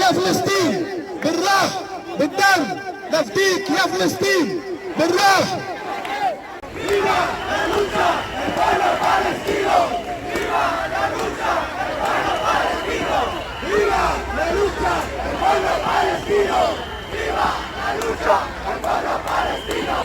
يا فلسطين بالراح بالدم نفديك يا فلسطين بالراح. Viva la lucha del pueblo palestino. Viva la lucha del pueblo palestino. Viva la lucha del pueblo palestino. Viva la lucha del pueblo palestino.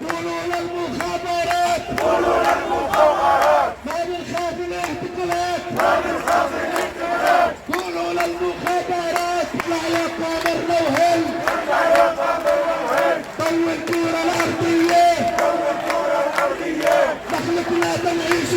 قولوا للمخابرات ما بنخاف الاعتقالات قولوا للمخابرات اطلع يا قامر لوهل طول الكورة الأرضية نحن لا نعيش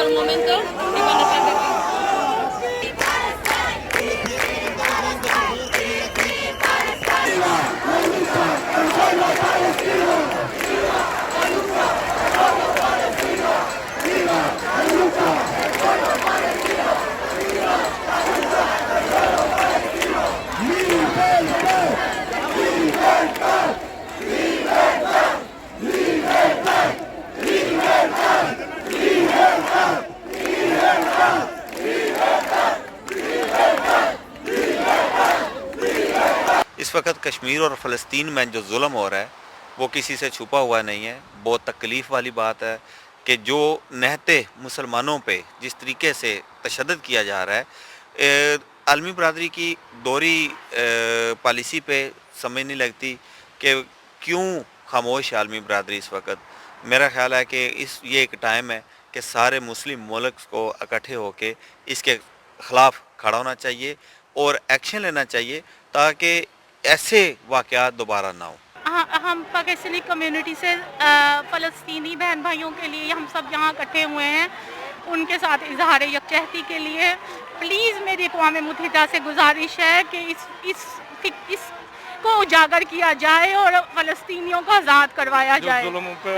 un momento y cuando salga aquí. اس وقت کشمیر اور فلسطین میں جو ظلم ہو رہا ہے وہ کسی سے چھپا ہوا نہیں ہے. بہت تکلیف والی بات ہے کہ جو نہتے مسلمانوں پہ جس طریقے سے تشدد کیا جا رہا ہے. عالمی برادری کی دوہری پالیسی پہ سمجھ نہیں لگتی کہ کیوں خاموش ہے عالمی برادری اس وقت. میرا خیال ہے کہ یہ ایک ٹائم ہے کہ سارے مسلم ملک کو اکٹھے ہو کے اس کے خلاف کھڑا ہونا چاہیے اور ایکشن لینا چاہیے تاکہ ایسے واقعات دوبارہ نہ ہوں. ہم پاکستانی کمیونٹی سے فلسطینی بہن بھائیوں کے لیے ہم سب یہاں اکٹھے ہوئے ہیں ان کے ساتھ اظہار یکجہتی کے لیے. پلیز میری اقوام متحدہ سے گزارش ہے کہ اس کو اجاگر کیا جائے اور فلسطینیوں کو آزاد کروایا جائے.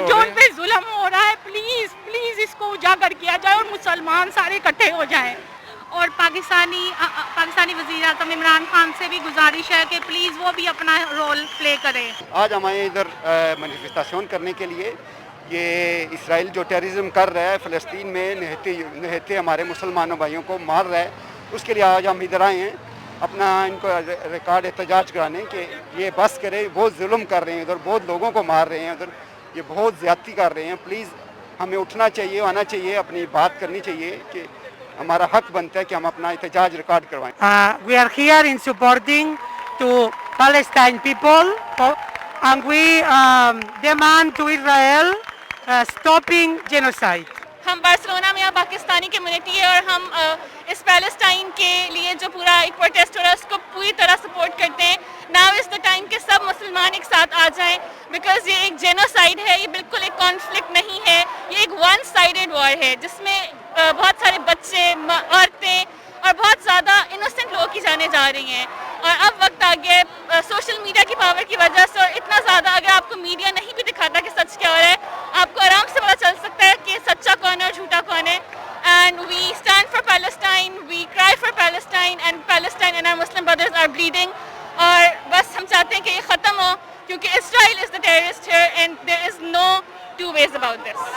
جو ان پہ ظلم ہو رہا ہے پلیز پلیز اس کو اجاگر کیا جائے اور مسلمان سارے اکٹھے ہو جائیں. اور پاکستانی وزیر اعظم عمران خان سے بھی گزارش ہے کہ پلیز وہ بھی اپنا رول پلے کریں. آج ہمیں ادھر مینیفیسٹیشن کرنے کے لیے یہ اسرائیل جو ٹیررزم کر رہا ہے فلسطین میں نہتے ہمارے مسلمانوں بھائیوں کو مار رہا ہے اس کے لیے آج ہم ادھر آئے ہیں اپنا ان کو ریکارڈ احتجاج کرانے کہ یہ بس کرے. بہت ظلم کر رہے ہیں ادھر, بہت لوگوں کو مار رہے ہیں ادھر, یہ بہت زیادتی کر رہے ہیں. پلیز ہمیں اٹھنا چاہیے, آنا چاہیے, اپنی بات کرنی چاہیے کہ ہمارا حق بنتا ہے کہ ہم اپنا احتجاج ریکارڈ کروائیں. We are here in supporting to Palestine people and we demand to Israel stopping genocide. ہم بارسلونا میں پاکستانی کمیونٹی ہے اور ہم اس پیلسٹائن کے لیے جو پورا ایک پروٹیسٹ ہو رہا ہے اس کو پوری طرح سپورٹ کرتے ہیں. ناؤ از دا ٹائم کہ سب مسلمان ایک ساتھ آ جائیں بیکاز یہ ایک جینوسائڈ ہے, یہ بالکل ایک کانفلکٹ نہیں ہے, یہ ایک ون سائیڈڈ وار ہے جس میں بہت سارے بچے, عورتیں اور بہت زیادہ انوسینٹ لوگ کی جانے جا رہی ہیں. اور اب وقت آ گیا ہے سوشل میڈیا کی پاور کی وجہ سے, اور اتنا زیادہ اگر آپ کو میڈیا نہیں بھی دکھاتا کہ سچ کیا ہو رہا ہے آپ کو آرام سے پتہ چل سکتا ہے کہ سچا کون ہے اور جھوٹا کون ہے. And we stand for Palestine, we cry for Palestine and Palestine and our Muslim brothers are bleeding. اور بس ہم چاہتے ہیں کہ یہ ختم ہو کیونکہ Israel is the terrorist here and there is no two ways about this.